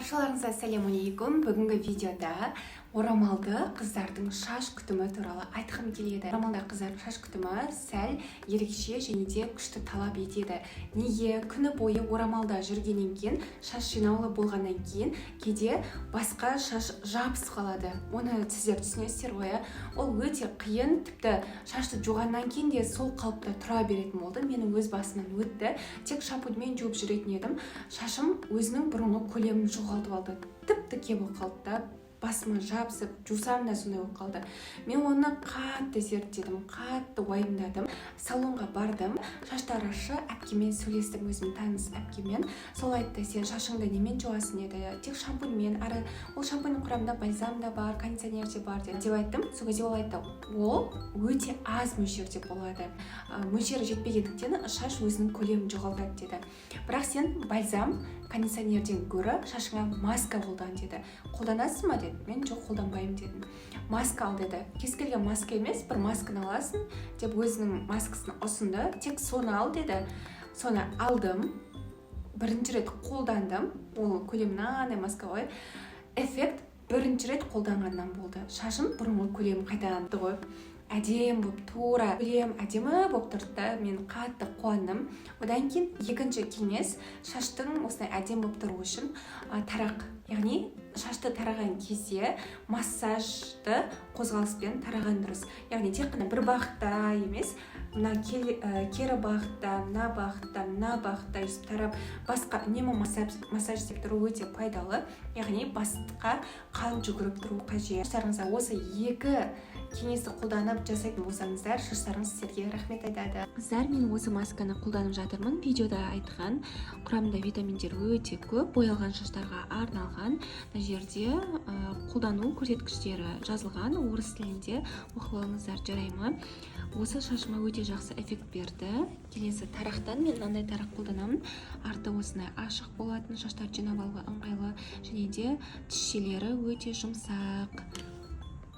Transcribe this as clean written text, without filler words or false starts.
Баршаларыңызға ассалаумалейкум. Бүгінгі видеода орамалды қыздардың шаш күтімі туралы айтқым келеді. Орамалды қыздардың шаш күтімі сәл ерекше және де күшті талап етеді. Неге? Күні бойы орамалда жүргеннен кейін, шаш жинаулы болғаннан кейін кейде басқа шаш жабыс қалады. Оны сіздер түсінесіздер ғой. Ол өте қиын, тіпті шашты жуғаннан кейін де сол қалыпта тұра беретін болды. Менің өз басымнан өтті. Тек шампуньмен жуып жүретін едім. Шашым өзінің бұрынғы көлемін жоғалтып алды. Тіп-тіке болып қалды да, басыма жабысып, жусам да сондай болып қалды. Мен оны қатты зерттедім, қатты уайымдадым. Салонға бардым, шаштарашы әпкемен сөйлестім, өзім таныс әпкемен. Сол айтты, сен шашыңды немен жуасың еді? Тек шампуньмен, ол шампуньның құрамында бальзам да бар, кондиционер де бар деп айттым. Сол кезде ол айтты, ол өте аз мөлшерде болады. Мөлшері жетпегендіктен шаш өзінің көлемін жоғалтады деді. Бірақ сен бальзам, кондиционерден гөрі шашыңа маска қолдан деді. Қолданасың ба деді. Мен жоқ, қолданбаймын дедім. Маска ал деді. Кез келген маска емес, бір масканы аласың деп өзінің маскасын ұсынды. Тек соны ал деді. Соны алдым. Бірінші рет қолдандым. Ол көлемнен маска ғой. Эффект бірінші рет қолданғаннан болды. Шашым бұрынғы көлемін қайтаданды ғой. Әдем болып, тура көлем әдемі болып тұрды. Мен қатты қуандым. Одан кейін екінші кеңес, шаштың осындай әдем болып тұру үшін тарақ, яғни шашты тараған кезде массажды қозғалыспен тараған дұрыс. Яғни тек қана бір бағытта емес, мына кері бағытта, мына бағытта, мына бағытта тарап, басқа үнемі массаж істеп тұру өте пайдалы. Яғни басқа қан жүгіріп тұру қажет. Шаштарыңызға осы екі кеңесті қолданып жасайтын болсаңыздар, шаштарыңыз сіздерге рахмет айтады. Қыздар, мен осы масканы қолданып жатырмын. Видеода айтқан құрамында витаминдер өте көп, боялған шаштарға арналған. Мына жерде қолдану көрсеткіштері жазылған, орыс тілінде оқып алыңыздар, жарай ма? Осы шашыма өте жақсы эффект берді. Келесі тарақтан мен мынандай тарақ қолданамын. Арты осындай ашық болатын, шаштар жинап алуға ыңғайлы, және де тіс желері өте жұмсақ.